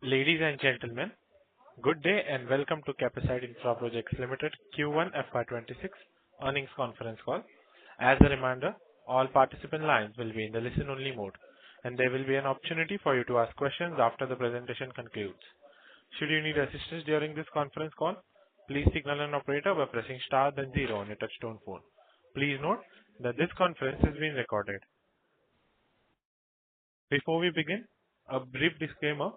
Ladies and gentlemen, good day and welcome to Capacite Infraprojects Limited Q1 FY26 earnings conference call. As a reminder, all participant lines will be in the listen-only mode, and there will be an opportunity for you to ask questions after the presentation concludes. Should you need assistance during this conference call, please signal an operator by pressing star then zero on your touchtone phone. Please note that this conference is being recorded. Before we begin, a brief disclaimer.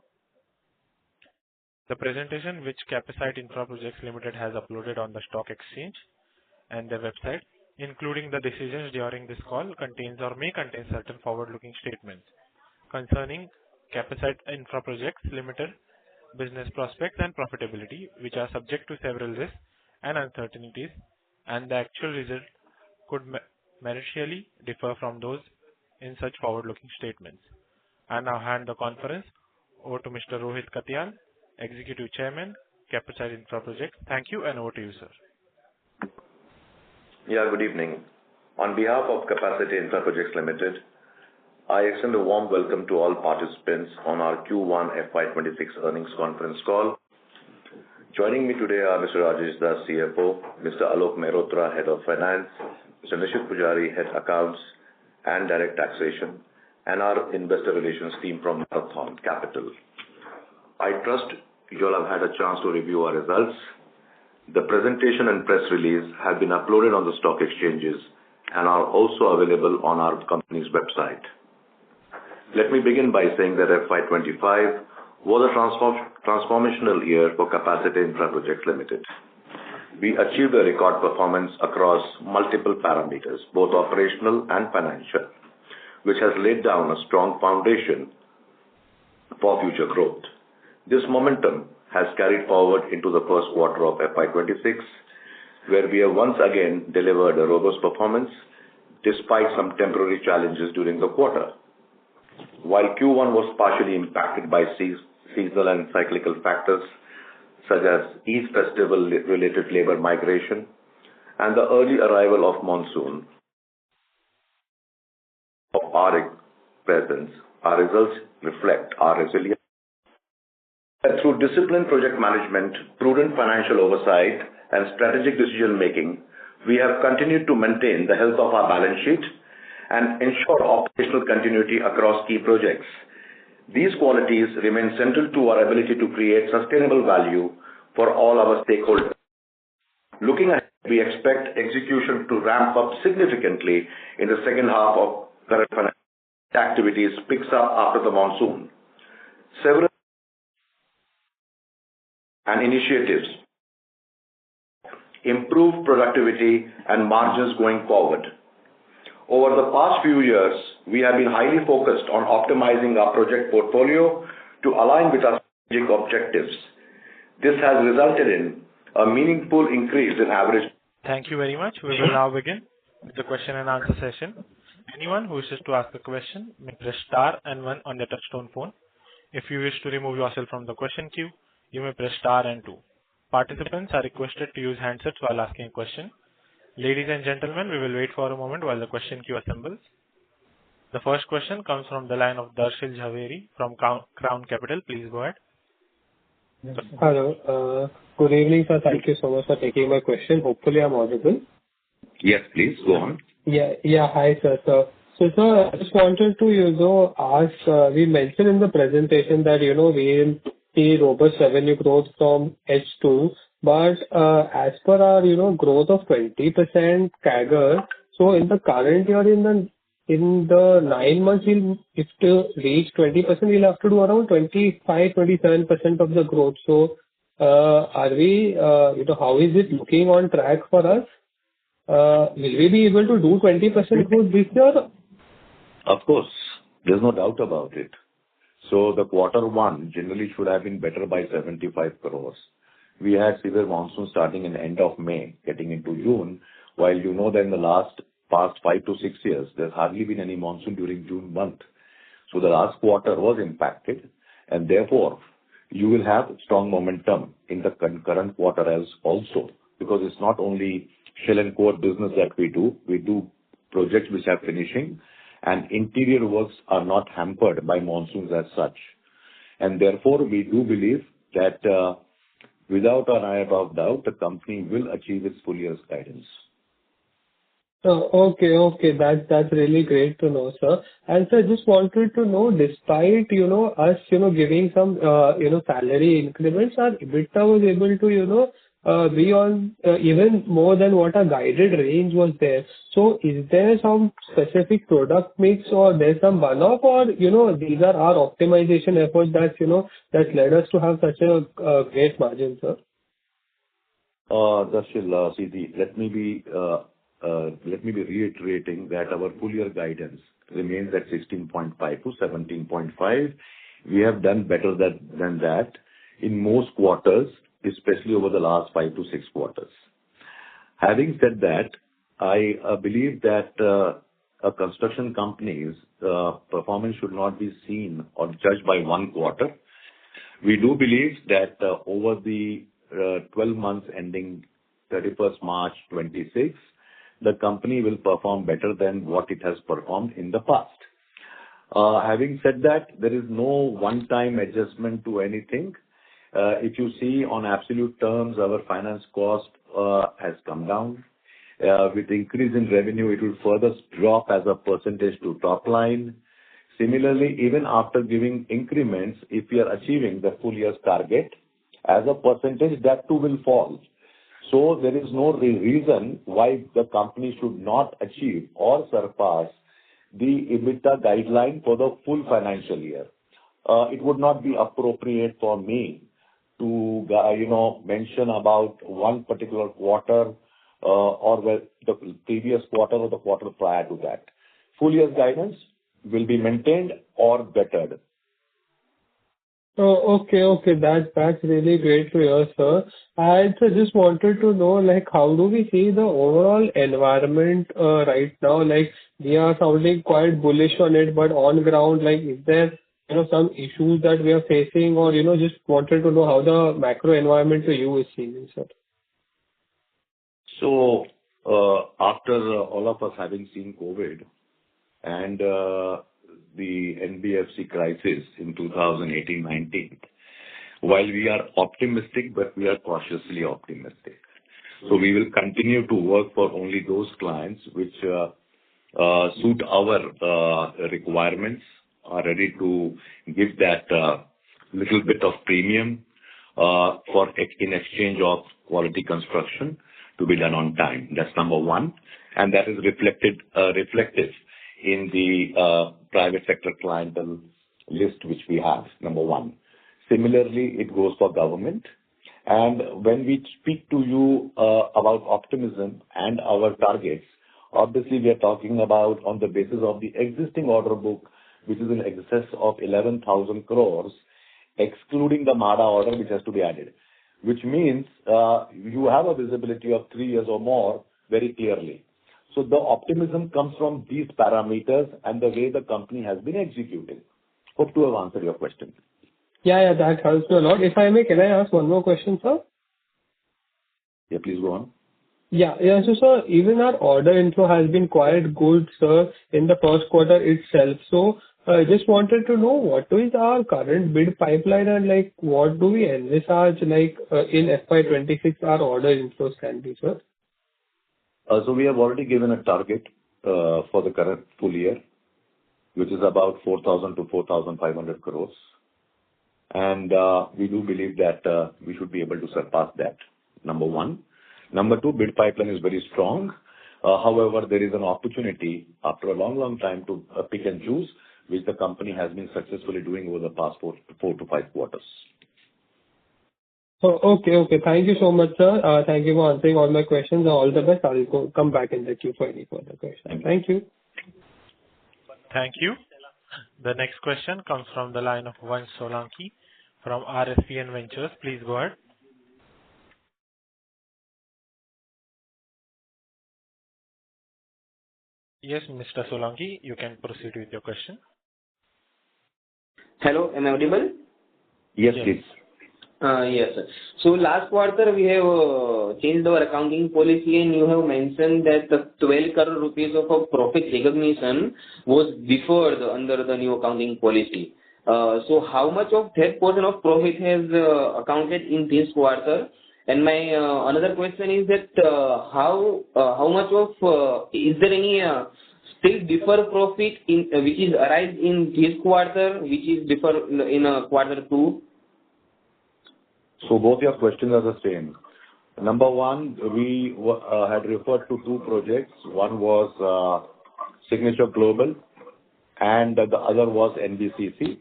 The presentation which Capacite Infraprojects Limited has uploaded on the stock exchange and their website, including the decisions during this call, contains or may contain certain forward-looking statements concerning Capacite Infraprojects Limited business prospects and profitability, which are subject to several risks and uncertainties, and the actual result could materially differ from those in such forward-looking statements. I now hand the conference over to Mr. Rohit Katyal, Executive Chairman, Capacite Infraprojects. Thank you, and over to you, sir. Yeah, good evening. On behalf of Capacite Infraprojects Limited, I extend a warm welcome to all participants on our Q1 FY26 earnings conference call. Joining me today are Mr. Rajesh Das, CFO, Mr. Alok Mehrotra, Head of Finance, Mr. Nishit Pujari, Head Accounts and Direct Taxation, and our Investor Relations team from Marathon Capital. I trust you all have had a chance to review our results. The presentation and press release have been uploaded on the stock exchanges and are also available on our company's website. Let me begin by saying that FY25 was a transformational year for Capacite Infraprojects Limited. We achieved a record performance across multiple parameters, both operational and financial, which has laid down a strong foundation for future growth. This momentum has carried forward into the first quarter of FY26, where we have once again delivered a robust performance despite some temporary challenges during the quarter. While Q1 was partially impacted by seasonal and cyclical factors such as Eid festival-related labor migration and the early arrival of monsoon of our presence, our results reflect our resilience. Through disciplined project management, prudent financial oversight, and strategic decision-making, we have continued to maintain the health of our balance sheet and ensure operational continuity across key projects. These qualities remain central to our ability to create sustainable value for all our stakeholders. Looking ahead, we expect execution to ramp up significantly in the second half of current financial activities picks up after the monsoon. Several and initiatives improve productivity and margins going forward. Over the past few years, we have been highly focused on optimizing our project portfolio to align with our strategic objectives. This has resulted in a meaningful increase in average. Thank you very much. We will now begin with the question and answer session. Anyone who wishes to ask a question may press star and one on the touchtone phone. If you wish to remove yourself from the question queue, you may press star and two. Participants are requested to use handsets while asking a question. Ladies and gentlemen, we will wait for a moment while the question queue assembles. The first question comes from the line of Darshil Jhaveri from Crown Capital. Please go ahead. Hello. Good evening, sir. Thank you so much for taking my question. Hopefully, I'm audible. Yes, please go on. Hi, sir. So, sir, I just wanted to, ask, we mentioned in the presentation that, we see robust revenue growth from H2, but as per our, growth of 20% CAGR, so in the current year, in the 9 months, if to reach 20%, we'll have to do around 25-27% of the growth. So, are we, how is it looking on track for us? Will we be able to do 20% growth this year? Of course, there's no doubt about it. So the quarter one generally should have been better by 75 crores. We had severe monsoon starting in the end of May, getting into June, while that in the past 5 to 6 years, there's hardly been any monsoon during June month. So the last quarter was impacted, and therefore you will have strong momentum in the current quarter as also, because it's not only shell and core business that we do projects which are finishing, and interior works are not hampered by monsoons as such. And therefore, we do believe that without an eye above doubt, the company will achieve its full year's guidance. Okay. That's really great to know, sir. And sir, just wanted to know, despite, us, giving some, salary increments, our EBITDA was able to, be on even more than what our guided range was there. So is there some specific product mix or there's some one-off or, these are our optimization efforts that led us to have such a great margin, sir? Darshil, let me be reiterating that our full year guidance remains at 16.5 to 17.5. We have done better than that in most quarters, especially over the last 5 to 6 quarters. Having said that, I believe that a construction company's performance should not be seen or judged by one quarter. We do believe that over the 12 months ending 31st March 26, the company will perform better than what it has performed in the past. Having said that, there is no one-time adjustment to anything. If you see on absolute terms, our finance cost has come down. With increase in revenue, it will further drop as a percentage to top line. Similarly, even after giving increments, if we are achieving the full year's target, as a percentage, that too will fall. So there is no reason why the company should not achieve or surpass the EBITDA guideline for the full financial year. It would not be appropriate for me to, mention about one particular quarter or the previous quarter or the quarter prior to that. Full year's guidance will be maintained or bettered. Oh, okay. That's really great to hear, sir. I just wanted to know, how do we see the overall environment right now? We are sounding quite bullish on it, but on ground, is there, some issues that we are facing or, just wanted to know how the macro environment to you is seeming, sir? So, after all of us having seen COVID and the NBFC crisis in 2018-19, while we are optimistic, but we are cautiously optimistic. So we will continue to work for only those clients which suit our requirements, are ready to give that little bit of premium in exchange of quality construction to be done on time. That's number one. And that is reflective in the private sector clientele list which we have, number one. Similarly, it goes for government. And when we speak to you about optimism and our targets, obviously we are talking about on the basis of the existing order book, which is in excess of 11,000 crores, excluding the MADA order which has to be added, which means you have a visibility of 3 years or more very clearly. So the optimism comes from these parameters and the way the company has been executing. Hope to have answered your question. Yeah, that helps me a lot. If I may, can I ask one more question, sir? Yeah, please go on. Yeah. So, sir, even our order inflow has been quite good, sir, in the first quarter itself. So, I just wanted to know what is our current bid pipeline and what do we envisage in FY26 our order inflows can be, sir? So we have already given a target for the current full year, which is about 4,000 to 4,500 crores. And we do believe that we should be able to surpass that, number one. Number two, bid pipeline is very strong. However, there is an opportunity after a long time to pick and choose, which the company has been successfully doing over the past 4 to 5 quarters. Oh, okay. Thank you so much, sir. Thank you for answering all my questions. All the best. I'll come back in the queue for any further questions. Thank you. Thank you. The next question comes from the line of Vansh Solanki from RSPN Ventures. Please go ahead. Yes, Mr. Solanki, you can proceed with your question. Hello, am I audible? Yes, please. Yes, sir. So last quarter we have changed our accounting policy and you have mentioned that the 12 crore rupees of a profit recognition was deferred under the new accounting policy. So how much of that portion of profit has accounted in this quarter? And my another question is that how much of is there any still defer profit in which is arise in this quarter, which is defer in quarter two? So both your questions are the same. Number one, we had referred to two projects. One was Signature Global and the other was NBCC.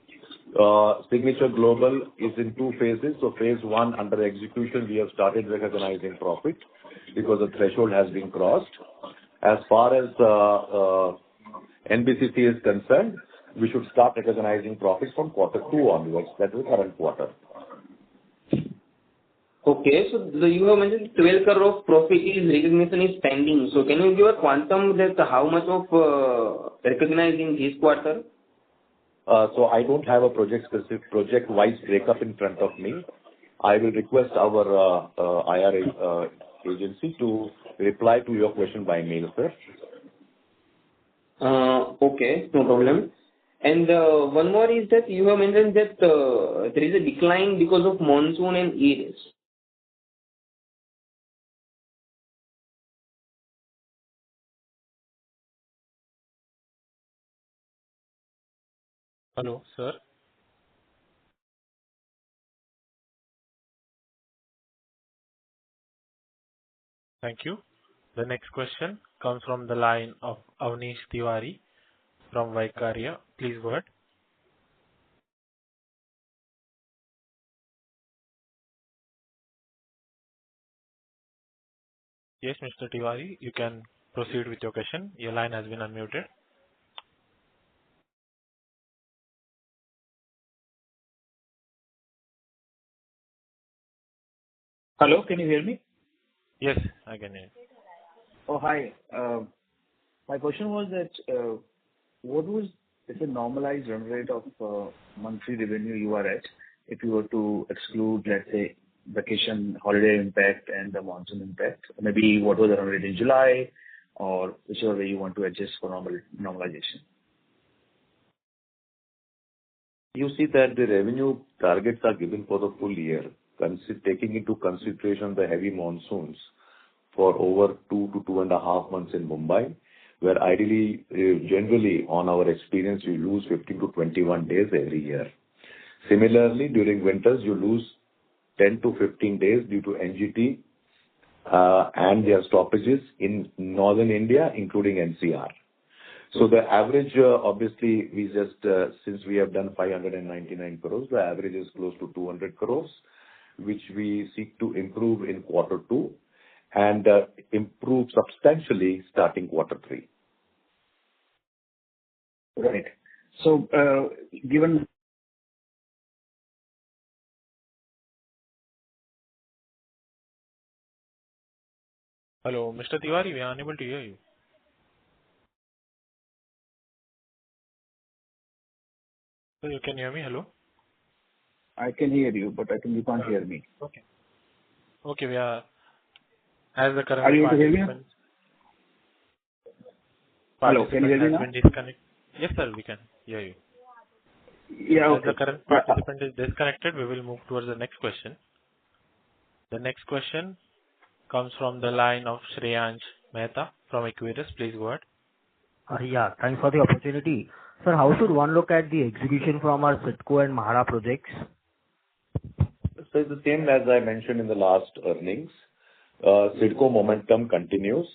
Signature Global is in two phases. So phase one, under execution, we have started recognizing profit because the threshold has been crossed. As far as NBCC is concerned, we should start recognizing profits from quarter two onwards. That is the current quarter. Okay, so you have mentioned 12 crore of profit is recognition is pending. So can you give a quantum that how much of recognized in this quarter? So I don't have a project-wise breakup in front of me. I will request our IR agency to reply to your question by mail, sir. Okay, no problem. And one more is that you have mentioned that there is a decline because of monsoon and Eid. Hello, sir. Thank you. The next question comes from the line of Avnish Tiwari from Vaikarya. Please go ahead. Yes, Mr. Tiwari, you can proceed with your question. Your line has been unmuted. Hello, can you hear me? Yes, I can hear you. Oh, hi. My question was that what was the normalized run rate of monthly revenue you are at if you were to exclude, let's say, vacation holiday impact and the monsoon impact? Maybe what was the run rate in July, or whichever way you want to adjust for normalization. You see that the revenue targets are given for the full year, taking into consideration the heavy monsoons for over 2 to 2.5 months in Mumbai, where ideally, generally, on our experience, you lose 15 to 21 days every year. Similarly, during winters, you lose 10 to 15 days due to NGT and their stoppages in northern India, including NCR. So the average, obviously, since we have done 599 crores, the average is close to 200 crores, which we seek to improve in quarter two and improve substantially starting quarter three. Right. So, given... Hello, Mr. Tiwari, we are unable to hear you. So you can hear me? Hello? I can hear you, but I think you can't hear me. Okay. Okay, we are... As the current Are you able to hear me? Hello, can you hear me now? Yes, sir, we can hear you. Yeah, okay. As the current participant is disconnected, we will move towards the next question. The next question comes from the line of Shreyansh Mehta from Equirus. Please go ahead. Yeah, thanks for the opportunity. Sir, how should one look at the execution from our CIDCO and MHADA projects? So it's the same as I mentioned in the last earnings. CIDCO momentum continues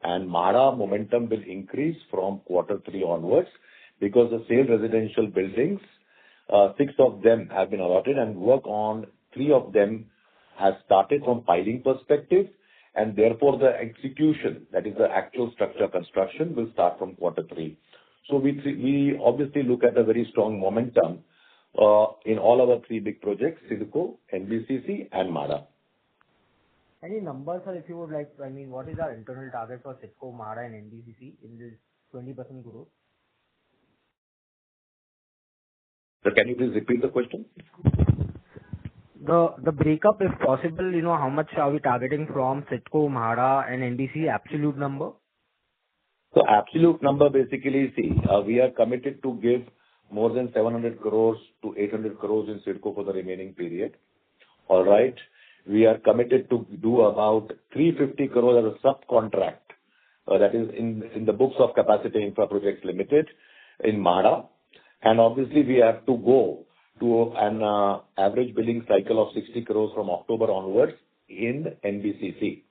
and MHADA momentum will increase from quarter three onwards because the sale residential buildings, 6 of them have been allotted and work on 3 of them has started from piling perspective, and therefore the execution, that is the actual structure construction, will start from quarter three. So we obviously look at a very strong momentum in all our 3 big projects, CIDCO, NBCC and MHADA. Any numbers, sir, if you would like, I mean, what is our internal target for CIDCO, MHADA and NBCC in this 20% growth? So can you please repeat the question? The breakup, if possible, how much are we targeting from CIDCO, MHADA and NBCC, absolute number? So absolute number basically, see, we are committed to give more than 700 crores to 800 crores in CIDCO for the remaining period. All right. We are committed to do about 350 crores as a subcontract. That is in the books of Capacite Infraprojects Limited in MHADA. And obviously, we have to go to an average billing cycle of 60 crores from October onwards in NBCC.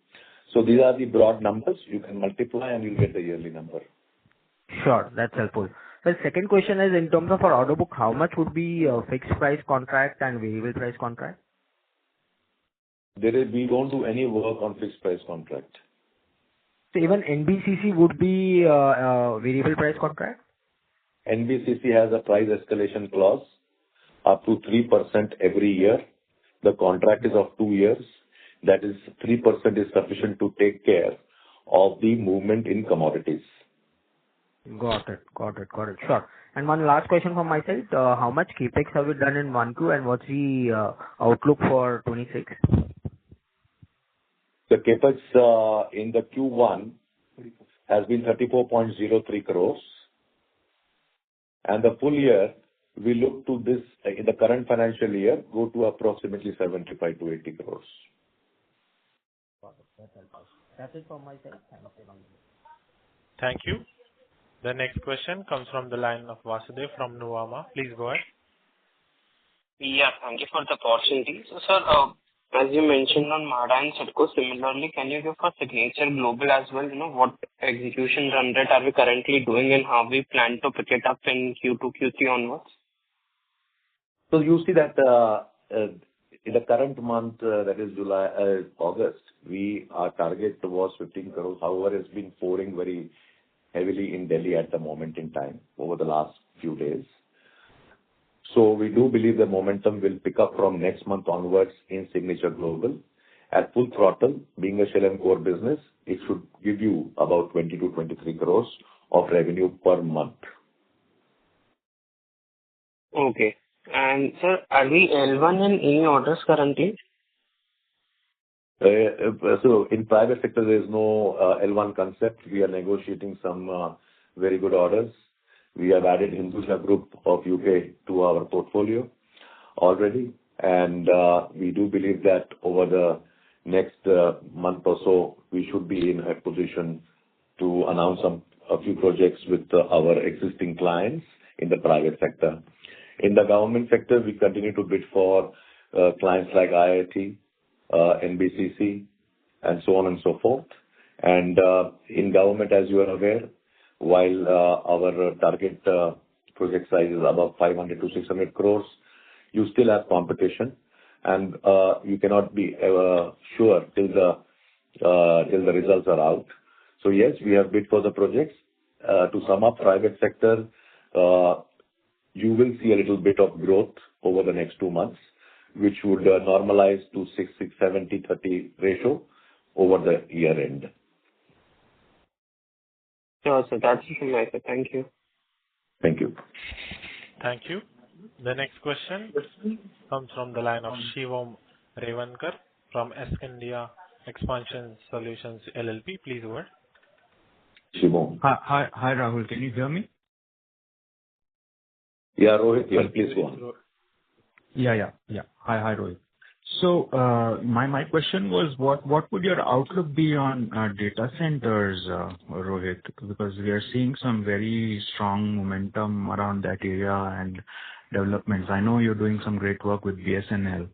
So these are the broad numbers. You can multiply and you'll get the yearly number. Sure, that's helpful. The second question is, in terms of our order book, how much would be fixed price contract and variable price contract? We don't do any work on fixed price contract. So even NBCC would be variable price contract? NBCC has a price escalation clause up to 3% every year. The contract is of 2 years. That is 3% is sufficient to take care of the movement in commodities. Got it. Sure. And one last question from my side. How much capex have we done in 1Q and what's the outlook for 26? The capex in the Q1 has been 34.03 crores. And the full year, we look to this in the current financial year, go to approximately 75 to 80 crores. That's it from my side. Thank you. The next question comes from the line of Vasudev from Nuvama. Please go ahead. Yeah, thank you for the opportunity. So, sir, as you mentioned on MHADA and CIDCO, similarly, can you give for Signature Global as well, what execution run rate are we currently doing and how we plan to pick it up in Q2, Q3 onwards? So you see that in the current month, that is August, our target was 15 crores. However, it's been pouring very heavily in Delhi at the moment in time over the last few days. So we do believe the momentum will pick up from next month onwards in Signature Global. At full throttle, being a shell and core business, it should give you about 20 to 23 crores of revenue per month. Okay. And sir, are we L1 in any orders currently? So in private sector, there is no L1 concept. We are negotiating some very good orders. We have added Hinduja Group of UK to our portfolio already. And we do believe that over the next month or so, we should be in a position to announce a few projects with our existing clients in the private sector. In the government sector, we continue to bid for clients like IIT, NBCC, and so on and so forth. And in government, as you are aware, while our target project size is above 500 to 600 crores, you still have competition, and you cannot be sure till the results are out. So yes, we have bid for the projects. To sum up, private sector, you will see a little bit of growth over the next 2 months, which would normalize to 70-30 ratio over the year end. Sure, so that's it from my side. Thank you. Thank you. Thank you. The next question comes from the line of Shivam Revankar from India Expansion Solutions LLP. Please go ahead. Shivam. Hi, Rahul. Can you hear me? Yeah, Rohit, yeah, please go on. Yeah. Hi, Rohit. So, my question was, what would your outlook be on data centers, Rohit? Because we are seeing some very strong momentum around that area and developments. I know you're doing some great work with BSNL.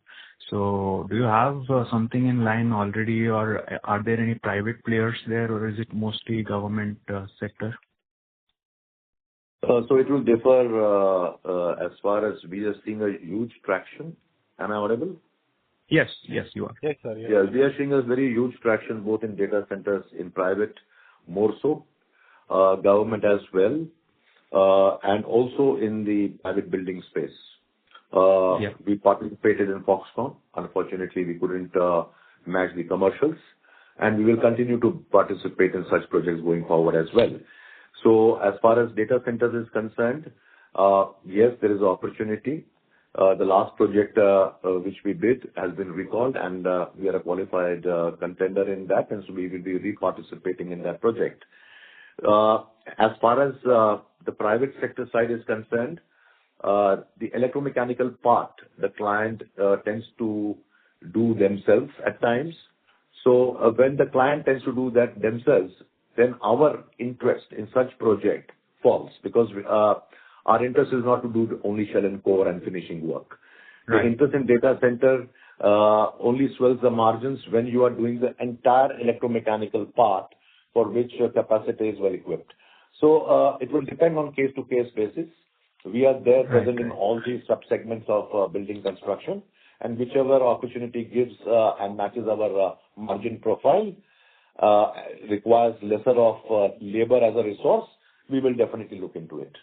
So, do you have something in line already, or are there any private players there, or is it mostly government sector? So it will differ as far as we are seeing a huge traction. Am I audible? Yes, you are. Yes, sir. Yeah, we are seeing a very huge traction both in data centers, in private, more so, government as well, and also in the private building space. We participated in Foxconn. Unfortunately, we couldn't match the commercials, and we will continue to participate in such projects going forward as well. So as far as data centers is concerned, yes, there is opportunity. The last project which we bid has been recalled, and we are a qualified contender in that, and so we will be re-participating in that project. As far as the private sector side is concerned, the electromechanical part, the client tends to do themselves at times. So when the client tends to do that themselves, then our interest in such project falls because our interest is not to do only shell and core and finishing work. Right. The interest in data center only swells the margins when you are doing the entire electromechanical part for which your capacity is well equipped. So it will depend on case-to-case basis. We are there present in all these sub-segments of building construction, and whichever opportunity gives and matches our margin profile, requires lesser of labor as a resource, we will definitely look into it.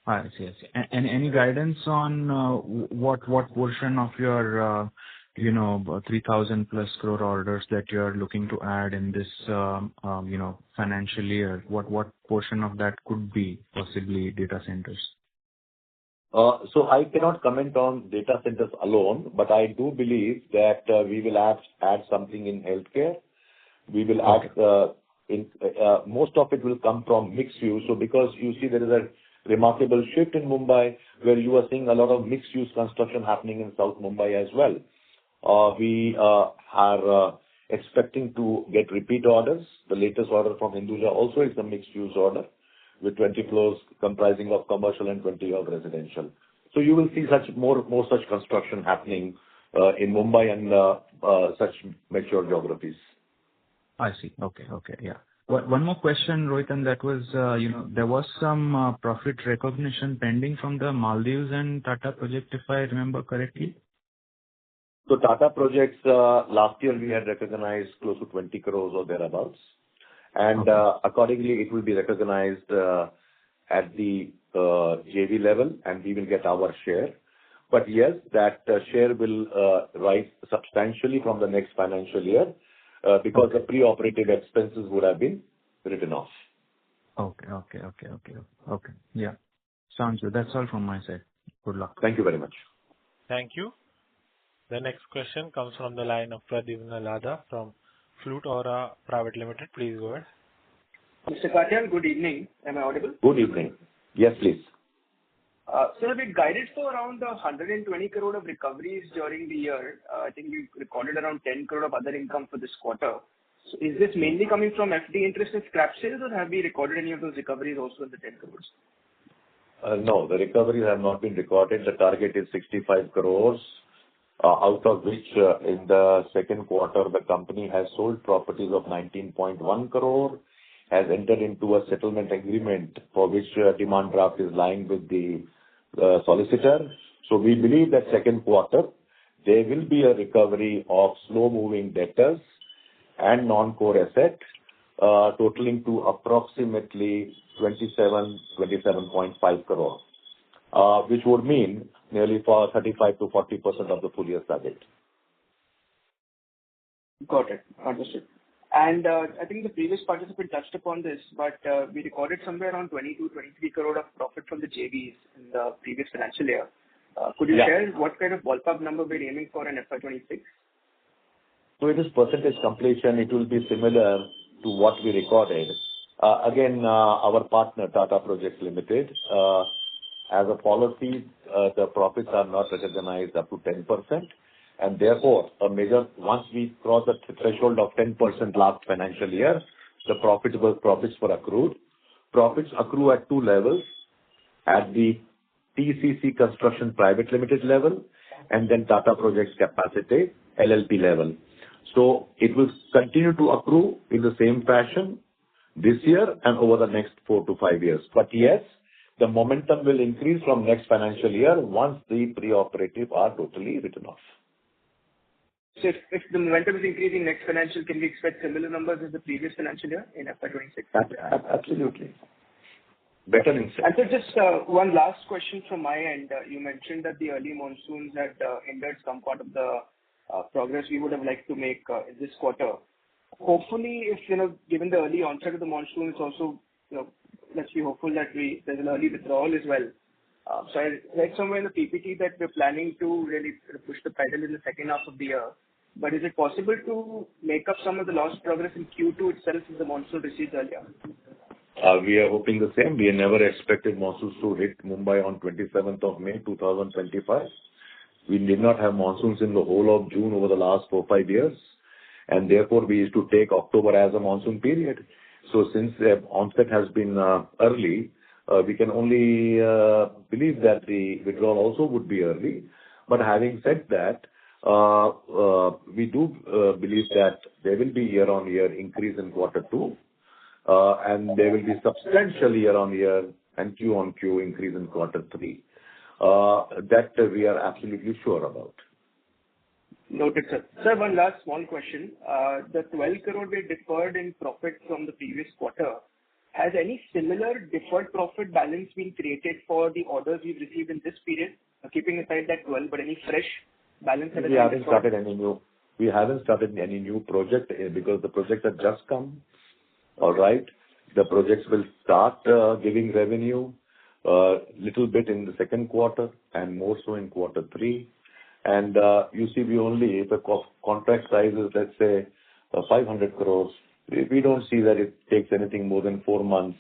I see. And any guidance on what portion of your 3,000 plus crore orders that you're looking to add in this financial year? What portion of that could be possibly data centers? So I cannot comment on data centers alone, but I do believe that we will add something in healthcare. We will add most of it will come from mixed use. So because you see there is a remarkable shift in Mumbai where you are seeing a lot of mixed use construction happening in South Mumbai as well. We are expecting to get repeat orders. The latest order from Hinduja also is a mixed use order, with 20 floors comprising of commercial and 20 of residential. So you will see more such construction happening in Mumbai and such mature geographies. I see. Okay. Yeah. One more question, Rohit, and that was, there was some profit recognition pending from the Maldives and Tata project, if I remember correctly. So Tata projects, last year we had recognized close to 20 crores or thereabouts. And accordingly, it will be recognized at the JV level, and we will get our share. But yes, that share will rise substantially from the next financial year because the pre-operative expenses would have been written off. Okay. Yeah. Sounds good. That's all from my side. Good luck. Thank you very much. Thank you. The next question comes from the line of Pradyumna Lada from Flute Aura Private Limited. Please go ahead. Mr. Katyal, good evening. Am I audible? Good evening. Yes, please. Sir, we guided for around 120 crore of recoveries during the year. I think you recorded around 10 crore of other income for this quarter. So is this mainly coming from FD interest and scrap sales, or have we recorded any of those recoveries also in the 10 crores? No, the recoveries have not been recorded. The target is 65 crores. Out of which in the second quarter, the company has sold properties of 19.1 crore, has entered into a settlement agreement for which demand draft is lying with the solicitor. So we believe that second quarter, there will be a recovery of slow-moving debtors and non-core asset, totaling to approximately 27.5 crore, which would mean nearly for 35 to 40% of the full year target. Got it. Understood. And I think the previous participant touched upon this, but we recorded somewhere around 22, 23 crore of profit from the JVs in the previous financial year. Could you share what kind of ballpark number we're aiming for in FY26? So it is percentage completion. It will be similar to what we recorded. Again, our partner, Tata Projects Limited, as a policy, the profits are not recognized up to 10%. And therefore, once we cross the threshold of 10% last financial year, the profits were accrued. Profits accrue at two levels, at the TCC Construction Private Limited level, and then Tata Projects Capacite LLP level. So it will continue to accrue in the same fashion this year and over the next 4 to 5 years. But yes, the momentum will increase from next financial year once the pre-operative are totally written off. So if the momentum is increasing next financial, can we expect similar numbers as the previous financial year in FY26? Absolutely. Better insight. And so just one last question from my end. You mentioned that the early monsoons had hindered some part of the progress we would have liked to make in this quarter. Hopefully, if given the early onset of the monsoon, it's also let's be hopeful that there's an early withdrawal as well. So I read somewhere in the PPT that we're planning to really push the pedal in the second half of the year. But is it possible to make up some of the lost progress in Q2 itself if the monsoon recedes earlier? We are hoping the same. We never expected monsoons to hit Mumbai on 27th of May 2025. We did not have monsoons in the whole of June over the last 4-5 years, and therefore we used to take October as a monsoon period. So since the onset has been early, we can only believe that the withdrawal also would be early. But having said that, we do believe that there will be year-on-year increase in quarter two, and there will be substantial year-on-year and Q-on-Q increase in quarter three. That we are absolutely sure about. Noted, sir. Sir, one last small question. The 12 crore we deferred in profit from the previous quarter, has any similar deferred profit balance been created for the orders we've received in this period? Keeping aside that 12, but any fresh balance that has been deferred? We haven't started any new project because the projects have just come. All right. The projects will start giving revenue little bit in the second quarter and more so in quarter three. And you see, if the contract size is, let's say, 500 crores, we don't see that it takes anything more than 4 months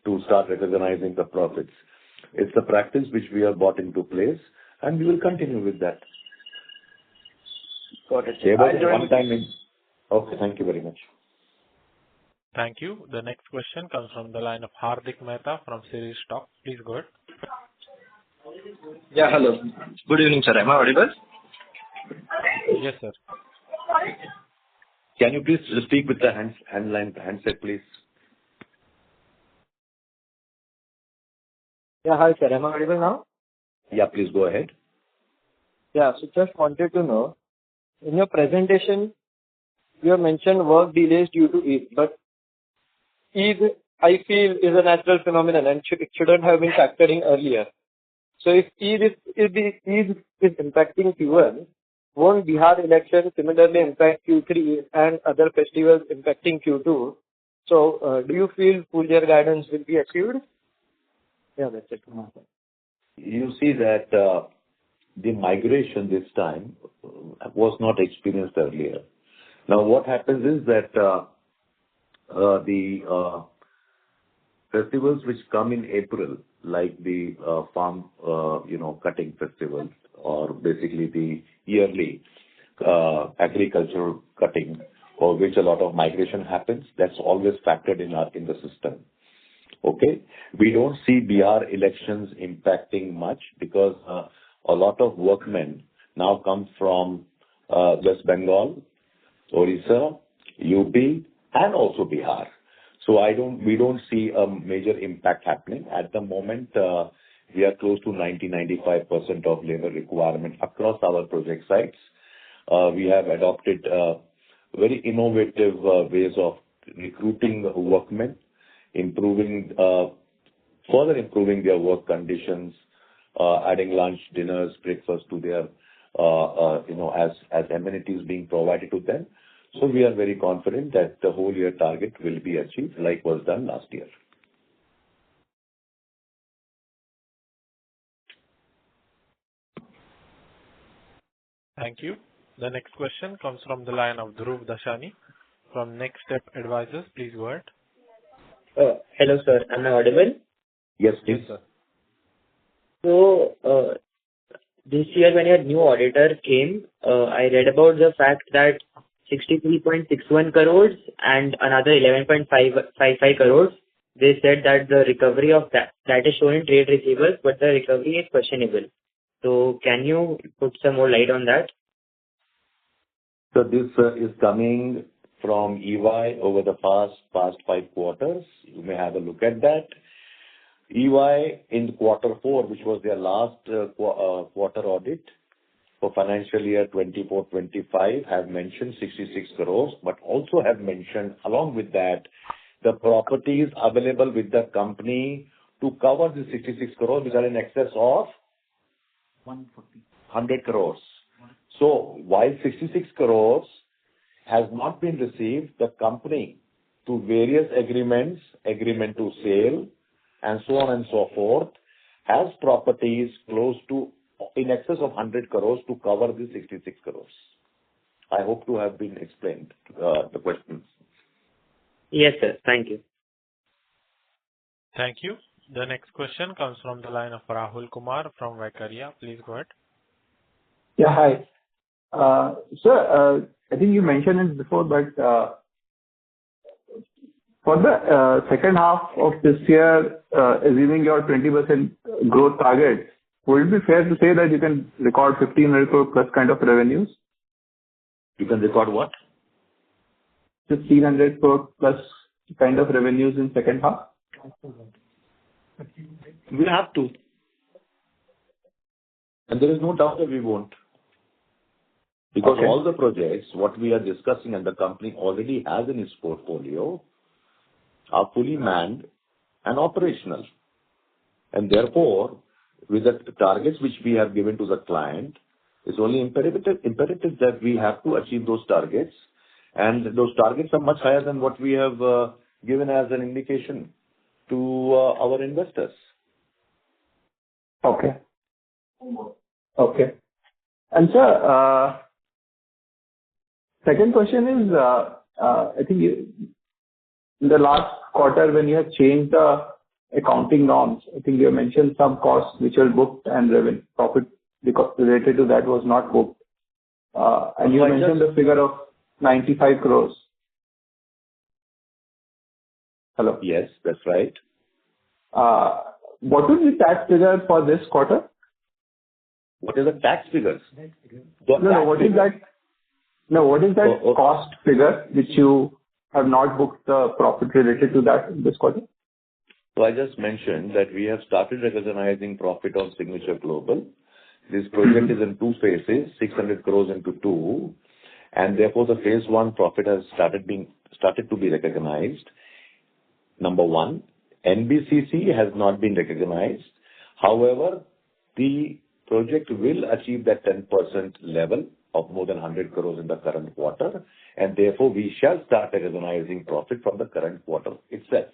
to start recognizing the profits. It's a practice which we have brought into place, and we will continue with that. Got it. Okay, thank you very much. Thank you. The next question comes from the line of Hardik Mehta from Sirius Stock. Please go ahead. Yeah, hello. Good evening, sir. Am I audible? Yes, sir. Can you please speak with the handset, please? Yeah, hi, sir. Am I audible now? Yeah, please go ahead. Yeah, so just wanted to know, in your presentation, you have mentioned work delays due to Eid, but Eid, I feel, is a natural phenomenon and it shouldn't have been factored in earlier. So if Eid is impacting Q1, won't Bihar election similarly impact Q3 and other festivals impacting Q2? So do you feel full year guidance will be achieved? Yeah, that's it. You see that the migration this time was not experienced earlier. Now, what happens is that the festivals which come in April, like the farm, cutting festivals, or basically the yearly agricultural cutting, for which a lot of migration happens, that's always factored in the system. Okay, we don't see Bihar elections impacting much because a lot of workmen now come from West Bengal, Orissa, UP, and also Bihar. So we don't see a major impact happening at the moment. We are close to 90-95% of labor requirement across our project sites. We have adopted very innovative ways of recruiting workmen, further improving their work conditions, adding lunch, dinners, breakfast to their, as amenities being provided to them. So we are very confident that the whole year target will be achieved like was done last year. Thank you. The next question comes from the line of Dhruv Dashani from Next Step Advisors. Please go ahead. Hello, sir. Am I audible? Yes, please. Yes, sir. So, this year when your new auditor came, I read about the fact that 63.61 crores and another 11.55 crores, they said that the recovery of that is shown in trade receivables, but the recovery is questionable. So can you put some more light on that? So this is coming from EY over the past 5 quarters. You may have a look at that. EY in quarter 4, which was their last quarter audit for financial year 24-25, have mentioned 66 crores, but also have mentioned along with that the properties available with the company to cover the 66 crores, which are in excess of 100 crores. So while 66 crores has not been received, the company to various agreement to sale, and so on and so forth, has properties close to in excess of 100 crores to cover the 66 crores. I hope to have been explained the questions. Yes, sir. Thank you. Thank you. The next question comes from the line of Rahul Kumar from Vaikarya. Please go ahead. Yeah, hi. Sir, I think you mentioned it before, but for the second half of this year, assuming your 20% growth target, would it be fair to say that you can record 1,500 crore plus kind of revenues? You can record what? 1,500 crore plus kind of revenues in second half? We have to. And there is no doubt that we won't. Because all the projects, what we are discussing and the company already has in its portfolio, are fully manned and operational. And therefore, with the targets which we have given to the client, it's only imperative that we have to achieve those targets. And those targets are much higher than what we have given as an indication to our investors. Okay. Okay. And sir, second question is, I think in the last quarter when you had changed the accounting norms, I think you mentioned some costs which were booked and revenue profit related to that was not booked. And you mentioned the figure of 95 crores. Hello? Yes, that's right. What would be tax figure for this quarter? What is the tax figures? What is that cost figure which you have not booked the profit related to that in this quarter? So I just mentioned that we have started recognizing profit on Signature Global. This project is in two phases, 600 crores into two, and therefore the phase one profit has started to be recognized. Number one, NBCC has not been recognized. However, the project will achieve that 10% level of more than 100 crores in the current quarter, and therefore we shall start recognizing profit from the current quarter itself.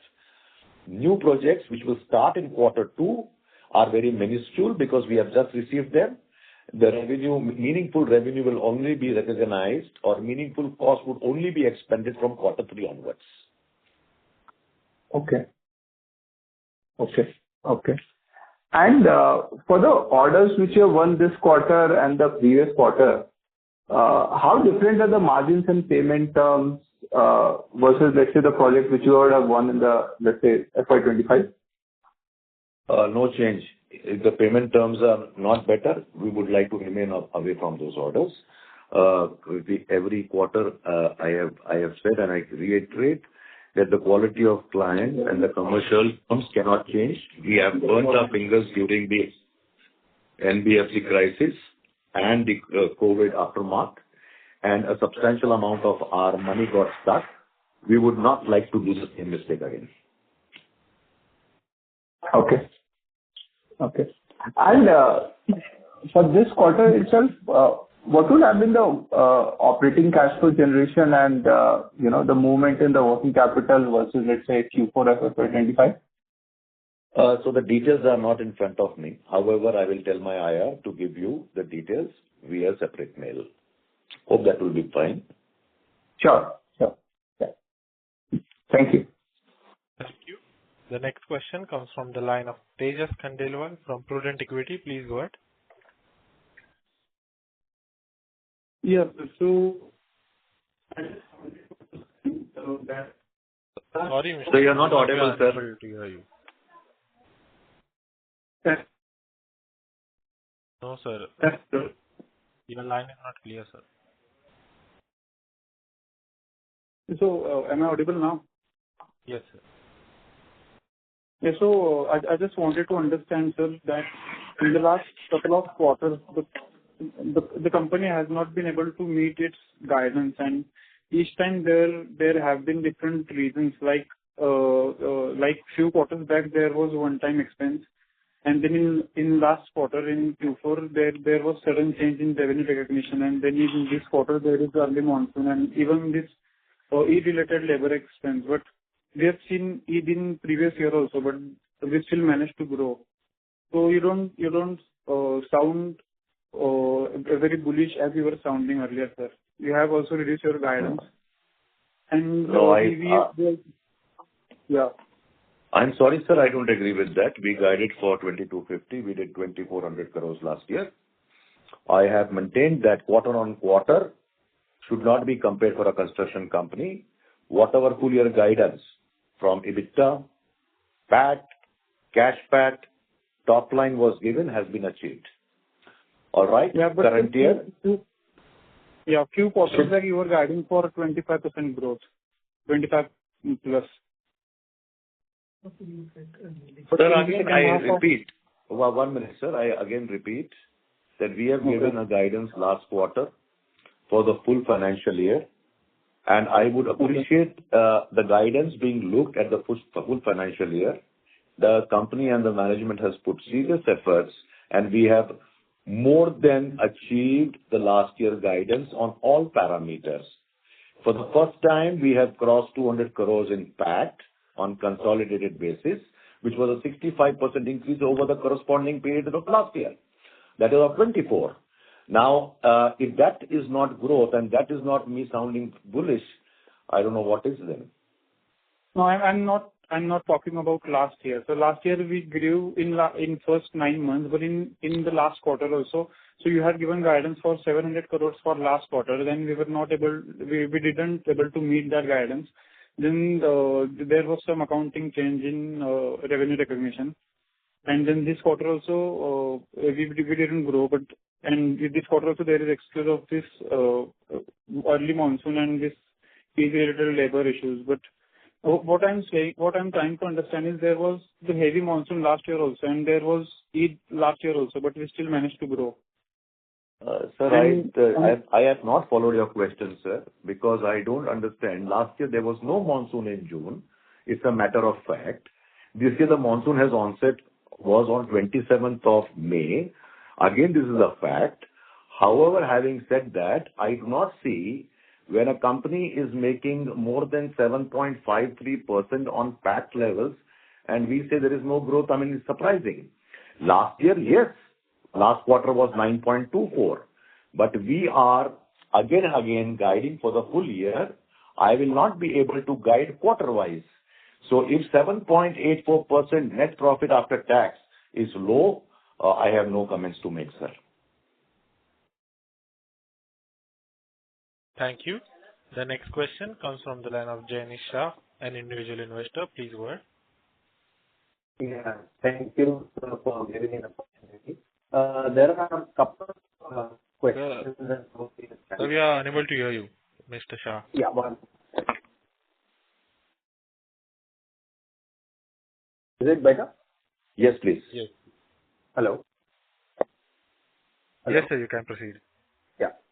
New projects which will start in quarter two are very minuscule because we have just received them. The meaningful revenue will only be recognized, or meaningful cost would only be expended from quarter three onwards. Okay. And for the orders which you have won this quarter and the previous quarter, how different are the margins and payment terms versus, let's say, the project which you would have won in the, let's say, FY25? No change. If the payment terms are not better, we would like to remain away from those orders. Every quarter, I have said, and I reiterate, that the quality of client and the commercial terms cannot change. We have burnt our fingers during the NBFC crisis and the COVID aftermath, and a substantial amount of our money got stuck. We would not like to do the same mistake again. Okay. And for this quarter itself, what would have been the operating cash flow generation and the movement in the working capital versus, let's say, Q4 of FY25? So the details are not in front of me. However, I will tell my IR to give you the details via separate mail. Hope that will be fine. Sure. Yeah. Thank you. Thank you. The next question comes from the line of Tejas Khandelwal from Prudent Equity. Please go ahead. Yeah. So sorry, Mr. So you're not audible, sir. To hear you. No, sir. Your line is not clear, sir. So am I audible now? Yes, sir. Yeah, so I just wanted to understand, sir, that in the last couple of quarters, the company has not been able to meet its guidance, and each time there have been different reasons. Like few quarters back, there was one-time expense, and then in last quarter in Q4 there was sudden change in revenue recognition, and then in this quarter there is early monsoon, and even this Eid-related labor expense. But we have seen Eid in previous year also, but we still managed to grow. So you don't sound very bullish as you were sounding earlier, sir. You have also reduced your guidance. And No, yeah. I'm sorry, sir, I don't agree with that. We guided for 2,250. We did 2,400 crores last year. I have maintained that quarter-on-quarter should not be compared for a construction company. Whatever full year guidance from EBITDA, PAT, cash PAT, top line was given has been achieved. All right? Yeah, but current year. Few quarters back you were guiding for 25% growth, 25 plus. Sir, again, I repeat. 1 minute, sir. I again repeat that we have given a guidance last quarter for the full financial year, and I would appreciate the guidance being looked at the full financial year. The company and the management has put serious efforts, and we have more than achieved the last year guidance on all parameters. For the first time, we have crossed 200 crores in PAT on consolidated basis, which was a 65% increase over the corresponding period of last year. That is of 24. Now, if that is not growth and that is not me sounding bullish, I don't know what is then. No, I'm not talking about last year. So last year we grew in first 9 months, but in the last quarter also. So you had given guidance for 700 crores for last quarter. Then we didn't able to meet that guidance. Then there was some accounting change in revenue recognition. And then this quarter also we didn't grow, and this quarter also there is excuse of this early monsoon and this related labor issues. But what I'm trying to understand is there was the heavy monsoon last year also, and there was Eid last year also, but we still managed to grow. Sir, I have not followed your question, sir, because I don't understand. Last year there was no monsoon in June. It's a matter of fact. This year the monsoon was on 27th of May. Again, this is a fact. However, having said that, I do not see when a company is making more than 7.53% on PAT levels and we say there is no growth, I mean, it's surprising. Last year, yes, last quarter was 9.24. But we are again and again guiding for the full year. I will not be able to guide quarter-wise. So if 7.84% net profit after tax is low, I have no comments to make, sir. Thank you. The next question comes from the line of Janish Shah, an individual investor. Please go ahead. Yeah, thank you for giving me the opportunity. There are a couple of questions. Sir, we are unable to hear you, Mr. Shah. Yeah, one. Is it better? Yes, please. Yes. Hello? Yes, sir, you can proceed.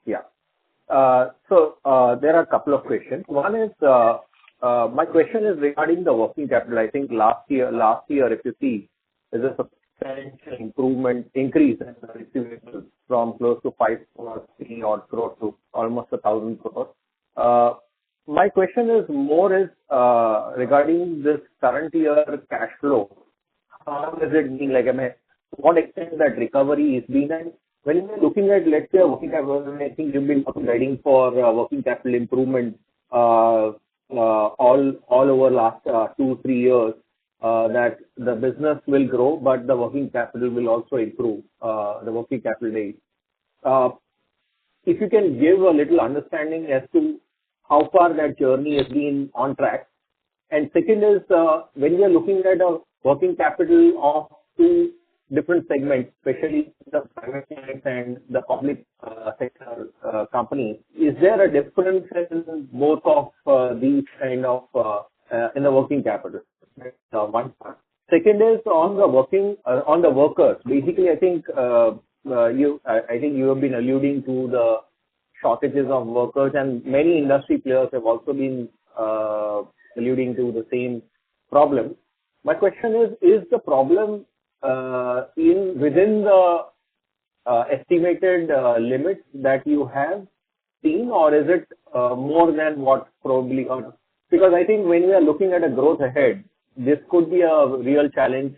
Yeah. So there are a couple of questions. One is, my question is regarding the working capital. I think last year, if you see, there's a substantial increase in the receivables from close to 5.3 odd crore to almost 1,000 crore. My question is regarding this current year cash flow. How is it being like? To what extent that recovery is being? And when you're looking at, let's say, working capital, I think you've been guiding for working capital improvement all over last 2-3 years. That the business will grow, but the working capital will also improve, the working capital days. If you can give a little understanding as to how far that journey has been on track. And second is, when we are looking at a working capital of two different segments, especially the private sector and the public sector companies, is there a difference in both of these kind of in the working capital? That's one part. Second is on the workers. Basically, I think you have been alluding to the shortages of workers, and many industry players have also been alluding to the same problem. My question is the problem within the estimated limits that you have seen, or is it more than what probably? Because I think when we are looking at a growth ahead, this could be a real challenge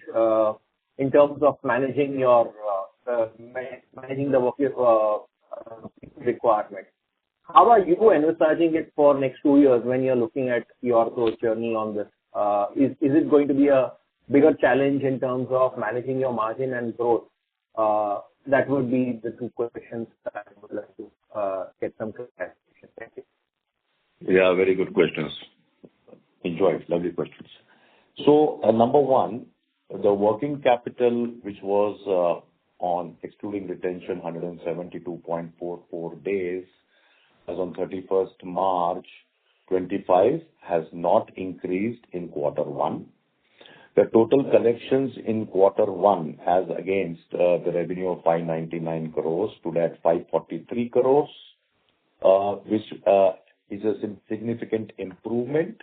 in terms of managing the work requirement. How are you envisaging it for next 2 years when you're looking at your growth journey on this Is it going to be a bigger challenge in terms of managing your margin and growth? That would be the two questions that I would like to get some clarification. Thank you. Yeah, very good questions. Enjoyed. Lovely questions. So, number one, the working capital, which was on excluding retention, 172.44 days, as on 31st March 25, has not increased in quarter one. The total collections in quarter one, as against the revenue of 599 crores, stood at 543 crores, which is a significant improvement.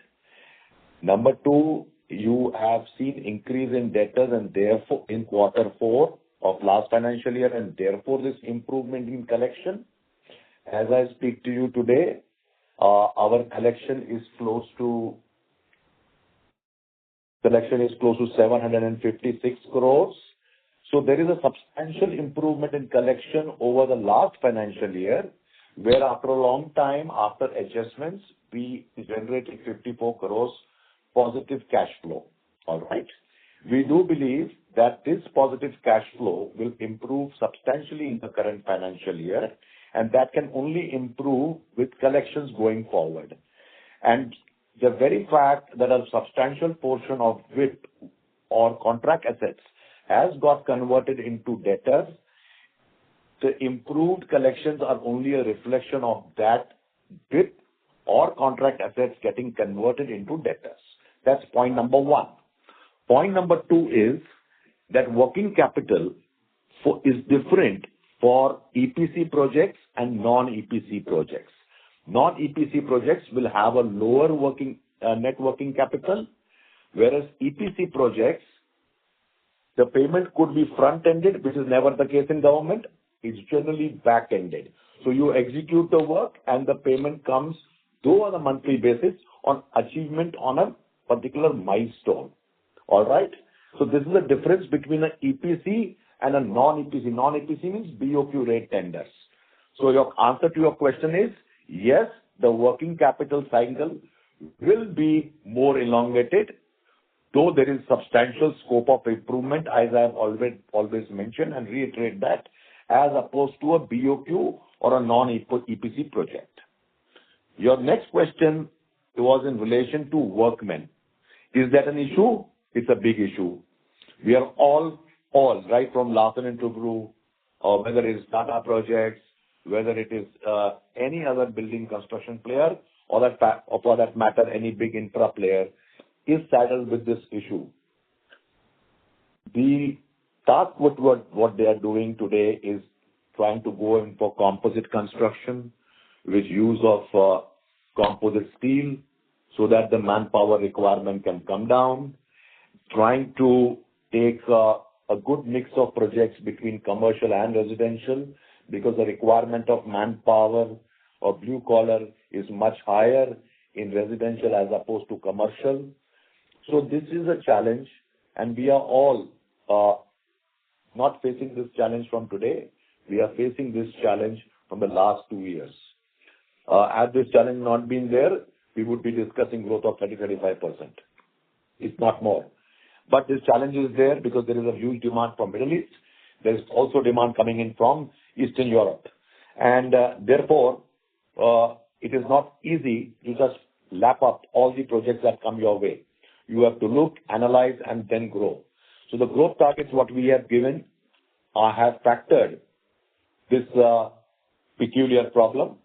Number two, you have seen increase in debtors and therefore in quarter four of last financial year, and therefore this improvement in collection. As I speak to you today, our collection is close to 756 crores. So there is a substantial improvement in collection over the last financial year, where after a long time, after adjustments, we generated 54 crores positive cash flow. All right. We do believe that this positive cash flow will improve substantially in the current financial year, and that can only improve with collections going forward. And the very fact that a substantial portion of WIP or contract assets has got converted into debtors, the improved collections are only a reflection of that WIP or contract assets getting converted into debtors. That's point number one. Point number two is that working capital is different for EPC projects and non-EPC projects. Non-EPC projects will have a lower net working capital, whereas EPC projects, the payment could be front-ended, which is never the case in government. It's generally back-ended. So you execute the work and the payment comes, though on a monthly basis, on achievement on a particular milestone. All right? So this is the difference between an EPC and a non-EPC. Non-EPC means BOQ rate tenders. So your answer to your question is, yes, the working capital cycle will be more elongated, though there is substantial scope of improvement, as I have always mentioned and reiterate that, as opposed to a BOQ or a non-EPC project. Your next question was in relation to workmen. Is that an issue? It's a big issue. We are all, right from Larsen & Toubro, or whether it is Tata Projects, whether it is any other building construction player, or for that matter, any big infra player, is saddled with this issue. The task what they are doing today is trying to go in for composite construction, with use of composite steel, so that the manpower requirement can come down, trying to take a good mix of projects between commercial and residential, because the requirement of manpower or blue collar is much higher in residential as opposed to commercial. So this is a challenge, and we are all not facing this challenge from today. We are facing this challenge from the last 2 years. Had this challenge not been there, we would be discussing growth of 30-35%. It's not more. But this challenge is there because there is a huge demand from Middle East. There is also demand coming in from Eastern Europe. And therefore, it is not easy to just lap up all the projects that come your way. You have to look, analyze, and then grow. So the growth targets what we have given have factored this peculiar problem,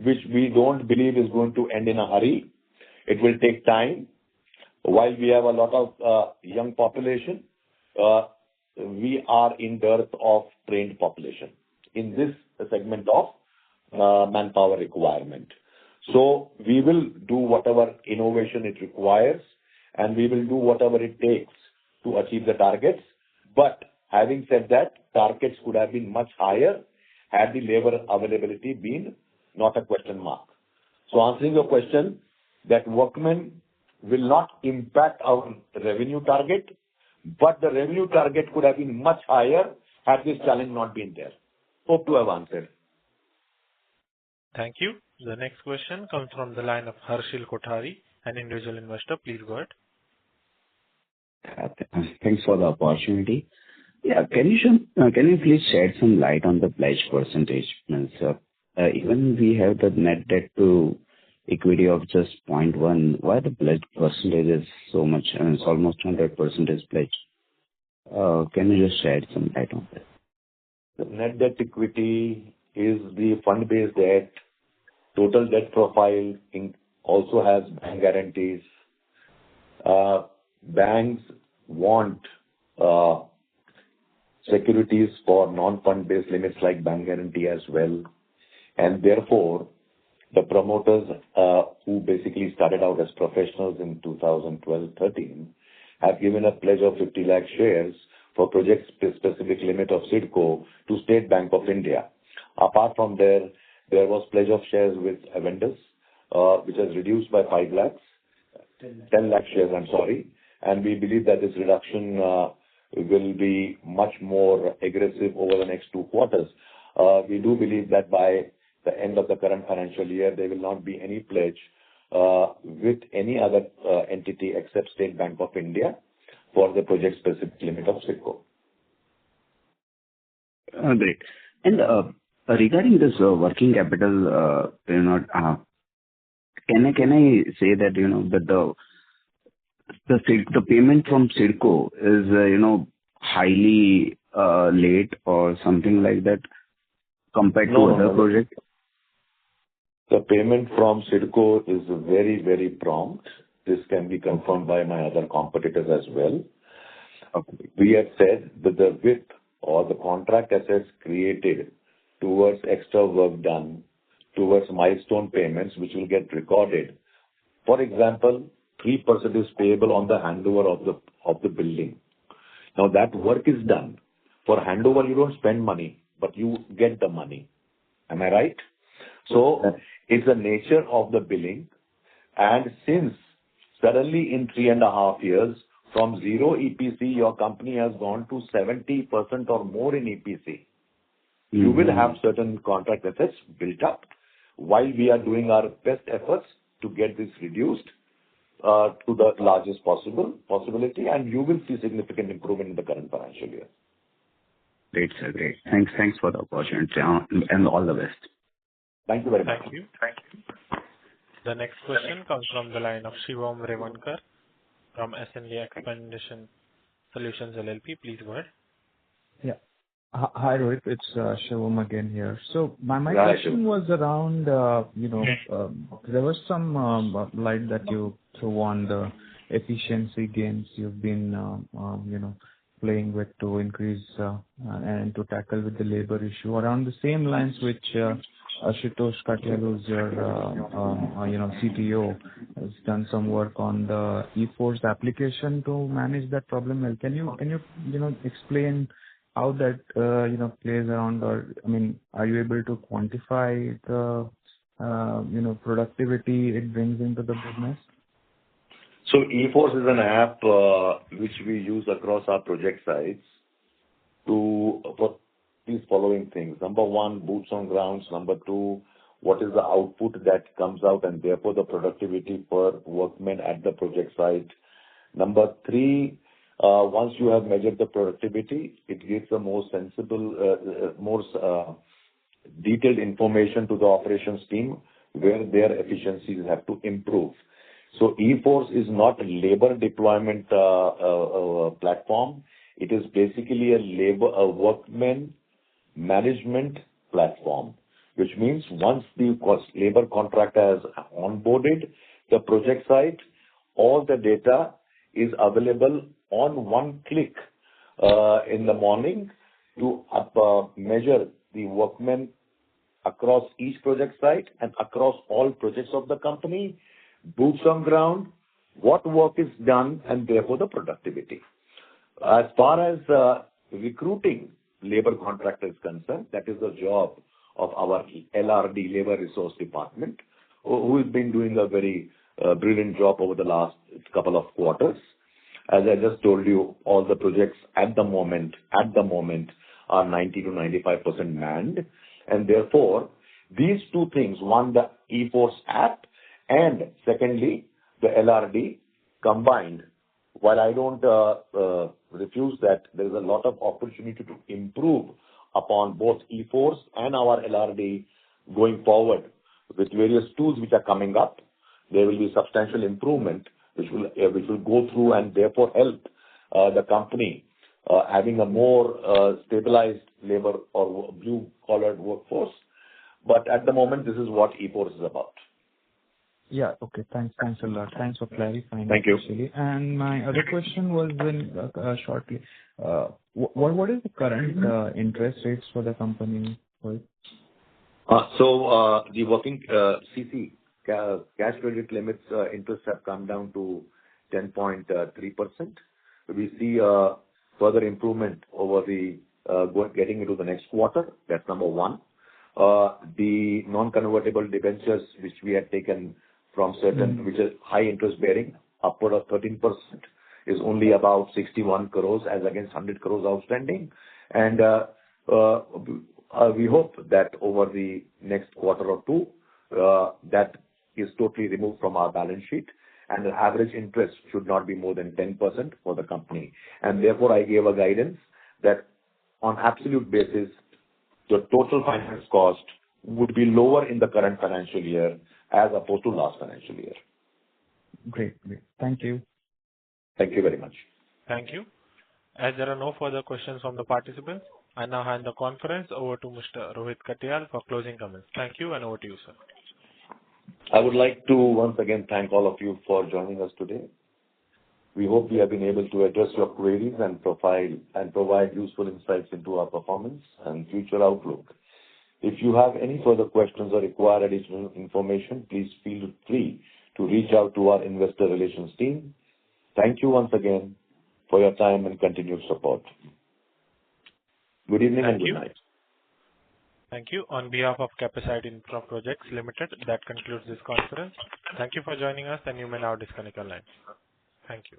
which we don't believe is going to end in a hurry. It will take time. While we have a lot of young population, we are in dearth of trained population in this segment of manpower requirement. So we will do whatever innovation it requires, and we will do whatever it takes to achieve the targets. But having said that, targets could have been much higher had the labor availability been not a question mark. So answering your question, that workmen will not impact our revenue target, but the revenue target could have been much higher had this challenge not been there. Hope to have answered. Thank you. The next question comes from the line of Harshil Kothari, an individual investor. Please go ahead. Thanks for the opportunity. Yeah, can you please shed some light on the pledge percentage? Means, even we have the net debt to equity of just 0.1. Why the pledge percentage is so much, and it's almost 100% pledge? Can you just shed some light on that? The net debt equity is the fund-based debt. Total debt profile also has bank guarantees. Banks want securities for non-fund-based limits like bank guarantee as well. And therefore, the promoters who basically started out as professionals in 2012-13 have given a pledge of 50 lakh shares for project-specific limit of CIDCO to State Bank of India. Apart from there was pledge of shares with vendors, which has reduced by 5 lakhs, 10 lakh shares, I'm sorry. And we believe that this reduction will be much more aggressive over the next 2 quarters. We do believe that by the end of the current financial year, there will not be any pledge with any other entity except State Bank of India for the project-specific limit of CIDCO. Great. And regarding this working capital, can I say that that the payment from CIDCO is highly late or something like that compared to other projects? The payment from CIDCO is very, very prompt. This can be confirmed by my other competitors as well. Okay. We have said that the WIP or the contract assets created towards extra work done, towards milestone payments, which will get recorded. For example, 3% is payable on the handover of the building. Now that work is done. For handover, you don't spend money, but you get the money. Am I right? So it's the nature of the billing. And since suddenly in 3.5 years, from 0 EPC, your company has gone to 70% or more in EPC. You will have certain contract assets built up while we are doing our best efforts to get this reduced to the largest possibility, and you will see significant improvement in the current financial year. Great, sir. Great. Thanks for the opportunity and all the best. Thank you very much. Thank you. The next question comes from the line of Shivam Revankar from SND Expedition Solutions LLP. Please go ahead. Yeah. Hi, Rohit. It's Shivam again here. So my question was around, there was some light that you threw on the efficiency gains you've been, playing with to increase and to tackle with the labor issue. Around the same lines which Ashutosh Katyal, who's your, CTO, has done some work on the E-Force application to manage that problem. Well, can you explain how that plays around, or are you able to quantify the productivity it brings into the business? So E-Force is an app which we use across our project sites for these following things. Number 1, boots on grounds. Number 2, what is the output that comes out and therefore the productivity per workman at the project site. Number 3, once you have measured the productivity, it gives a more sensible, more detailed information to the operations team where their efficiencies have to improve. So E-Force is not a labor deployment platform. It is basically a workman management platform, which means once the labor contractor has onboarded the project site, all the data is available on one click in the morning to measure the workmen across each project site and across all projects of the company, boots on ground, what work is done, and therefore the productivity. As far as recruiting labor contractor is concerned, that is the job of our LRD, Labor Resource Department, who has been doing a very brilliant job over the last couple of quarters. As I just told you, all the projects at the moment are 90 to 95% manned. And therefore, these two things, one, the E-Force app, and secondly, the LRD combined while I don't refuse that there is a lot of opportunity to improve upon both E4s and our LRD going forward with various tools which are coming up, there will be substantial improvement which will go through and therefore help the company having a more stabilized labor or blue-collared workforce. But at the moment, this is what E4 is about. Yeah. Okay. Thanks a lot. Thanks for clarifying. Thank you. Actually. And my other question was shortly, what is the current interest rates for the company? So the working CC cash credit limits interest have come down to 10.3%. We see further improvement over the getting into the next quarter. That's number one. The non-convertible debentures which we had taken from certain, which is high interest bearing, upward of 13%, is only about 61 crores as against 100 crores outstanding. And we hope that over the next quarter or two, that is totally removed from our balance sheet, and the average interest should not be more than 10% for the company. And therefore, I gave a guidance that on absolute basis, the total finance cost would be lower in the current financial year as opposed to last financial year. Great. Thank you. Thank you very much. Thank you. As there are no further questions from the participants, I now hand the conference over to Mr. Rohit Katiyal for closing comments. Thank you, and over to you, sir. I would like to once again thank all of you for joining us today. We hope we have been able to address your queries and provide useful insights into our performance and future outlook. If you have any further questions or require additional information, please feel free to reach out to our investor relations team. Thank you once again for your time and continued support. Good evening and good night. Thank you. On behalf of Capacite Infraprojects Limited, that concludes this conference. Thank you for joining us, and you may now disconnect your lines. Thank you.